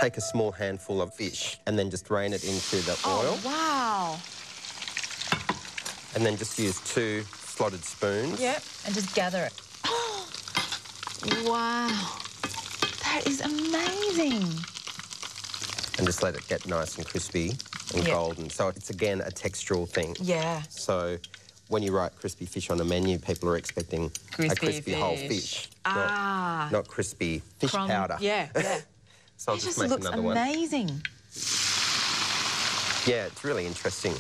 take a small handful of fish and then just drain it into the oil. Oh, wow. And then just use 2 slotted spoons. Yep, and just gather it. Oh, wow. That is amazing. And just let it get nice and crispy and golden. So it's, again, a textural thing. Yeah. So when you write crispy fish on a menu, people are expecting a crispy whole fish. Not crispy fish powder. Yeah, yeah. So I'll just make another one. It just looks amazing. Yeah, it's really interesting.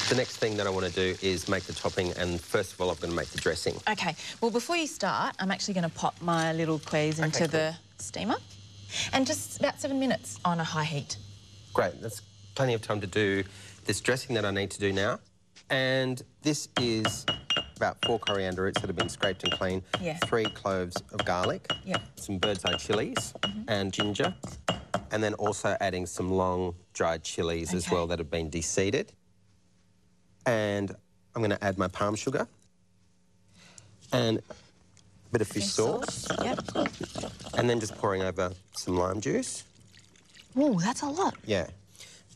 The next thing that I want to do is make the topping, and first of all, I'm going to make the dressing. OK. Well, before you start, I'm actually going to pop my little quiz into the steamer. And just about 7 minutes on a high heat. Great. That's plenty of time to do this dressing that I need to do now. And this is about 4 coriander roots that have been scraped and cleaned, 3 cloves of garlic, some bird's eye chilies and ginger, and then also adding some long dried chilies as well that have been deseeded. And I'm going to add my palm sugar and a bit of fish sauce. And then just pouring over some lime juice. Oh, that's a lot. Yeah.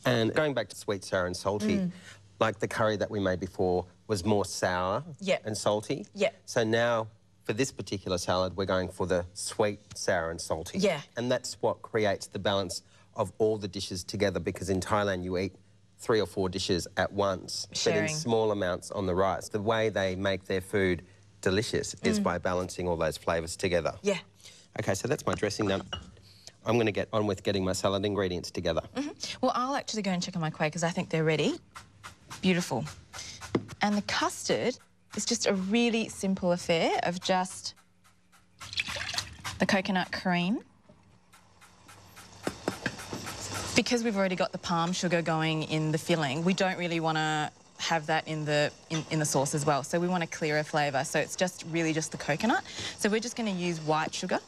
And going back to sweet, sour and salty, like the curry that we made before was more sour and salty. So now, for this particular salad, we're going for the sweet, sour and salty. And that's what creates the balance of all the dishes together, because in Thailand you eat 3 or 4 dishes at once, but in small amounts on the rice. The way they make their food delicious is by balancing all those flavours together. OK, so that's my dressing done. I'm going to get on with getting my salad ingredients together. Well, I'll actually go and check on my quail because I think they're ready. Beautiful. And the custard is just a really simple affair of just the coconut cream. Because we've already got the palm sugar going in the filling, we don't really want to have that in the sauce as well. So we want a clearer flavour. So it's just really just the coconut. So we're just going to use white sugar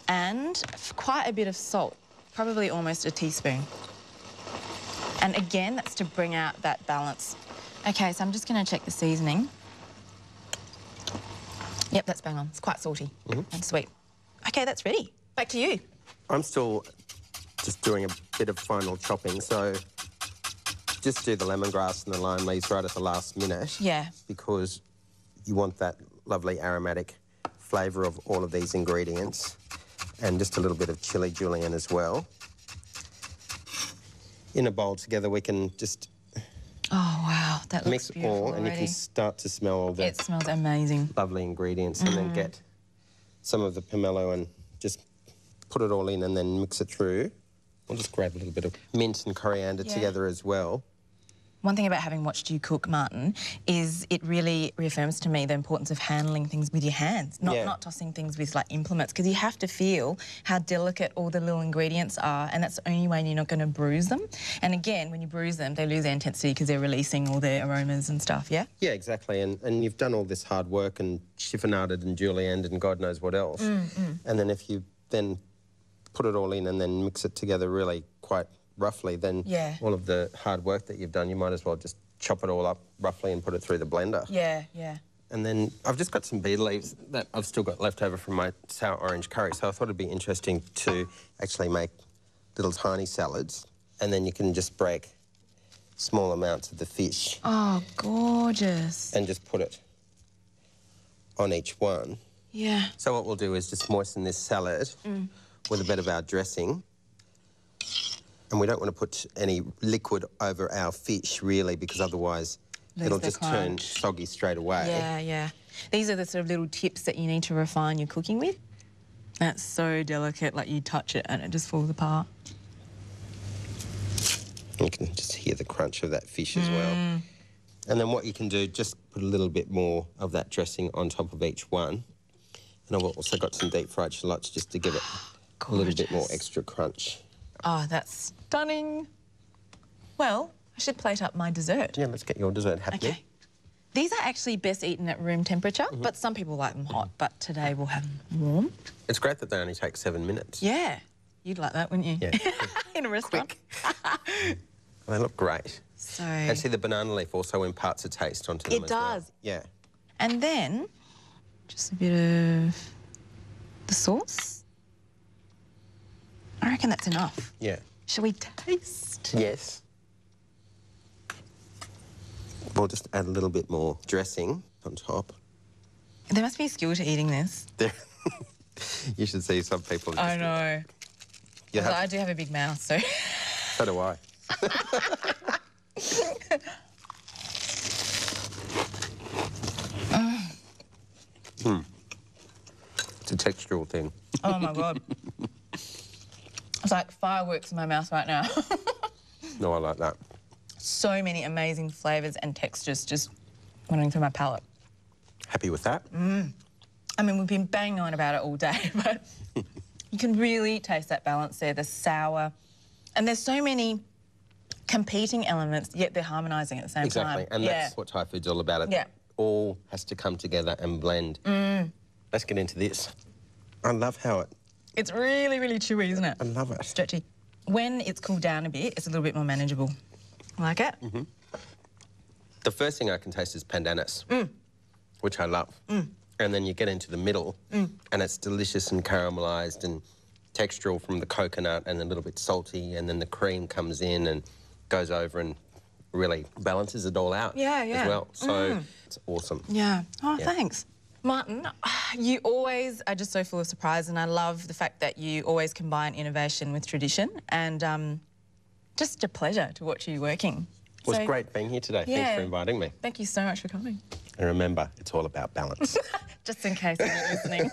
and quite a bit of salt, probably almost a teaspoon. And again, that's to bring out that balance. OK, so I'm just going to check the seasoning. Yep, that's bang on. It's quite salty and sweet. OK, that's ready. Back to you. I'm still just doing a bit of final chopping, so just do the lemongrass and the lime leaves right at the last minute. Because you want that lovely aromatic flavour of all of these ingredients, and just a little bit of chili julienne as well. In a bowl together, we can just that looks mix beautiful all, and you can start to smell all the it smells amazing. Lovely ingredients, and then get some of the pomelo and just put it all in and then mix it through. We'll just grab a little bit of mint and coriander together as well. One thing about having watched you cook, Martin, is it really reaffirms to me the importance of handling things with your hands, not tossing things with, like, implements, because you have to feel how delicate all the little ingredients are, and that's the only way you're not going to bruise them. And again, when you bruise them, they lose their intensity because they're releasing all their aromas and stuff, Yeah, exactly. And you've done all this hard work and chiffonaded and julienned and God knows what else. And then if you then put it all in and then mix it together really quite roughly, then all of the hard work that you've done, you might as well just chop it all up roughly and put it through the blender. And then I've just got some betel leaves that I've still got left over from my sour orange curry, so I thought it'd be interesting to actually make little tiny salads, and then you can just break small amounts of the fish. Oh, gorgeous. And just put it on each one. So what we'll do is just moisten this salad with a bit of our dressing. And we don't want to put any liquid over our fish, really, because otherwise it'll just turn soggy straight away. These are the sort of little tips that you need to refine your cooking with. That's so delicate, like you touch it and it just falls apart. You can just hear the crunch of that fish as well. And then what you can do, just put a little bit more of that dressing on top of each one. And I've also got some deep-fried shallots just to give it a little bit more extra crunch. Oh, that's stunning. Well, I should plate up my dessert. Yeah, let's get your dessert happy. OK. These are actually best eaten at room temperature, but some people like them hot, but today we'll have them warm. It's great that they only take 7 minutes. Yeah. You'd like that, wouldn't you? Yeah. In a restaurant. They look great. So... And see, the banana leaf also imparts a taste onto them as well. It does. Yeah. And then, just a bit of the sauce. I reckon that's enough. Yeah. Shall we taste? Yes. We'll just add a little bit more dressing on top. There must be a skill to eating this. There. You should see some people. I know. I do have a big mouth, so... So do I. It's a textural thing. Oh, my God. It's like fireworks in my mouth right now. No, I like that. So many amazing flavours and textures just running through my palate. Happy with that? I mean, we've been banging on about it all day, but you can really taste that balance there, the sour. And there's so many competing elements, yet they're harmonising at the same time. Exactly, and that's what Thai food's all about. It all has to come together and blend. Let's get into this. I love how it... It's really, really chewy, isn't it? I love it. Stretchy. When it's cooled down a bit, it's a little bit more manageable. Like it? The first thing I can taste is pandanus, which I love. And then you get into the middle, and it's delicious and caramelised and textural from the coconut and a little bit salty, and then the cream comes in and goes over and really balances it all out as well. So it's awesome. Yeah. Oh, thanks. Martin, you always are just so full of surprise, and I love the fact that you always combine innovation with tradition, and just a pleasure to watch you working. It was great being here today. Thanks for inviting me. Thank you so much for coming. And remember, it's all about balance. Just in case you're listening.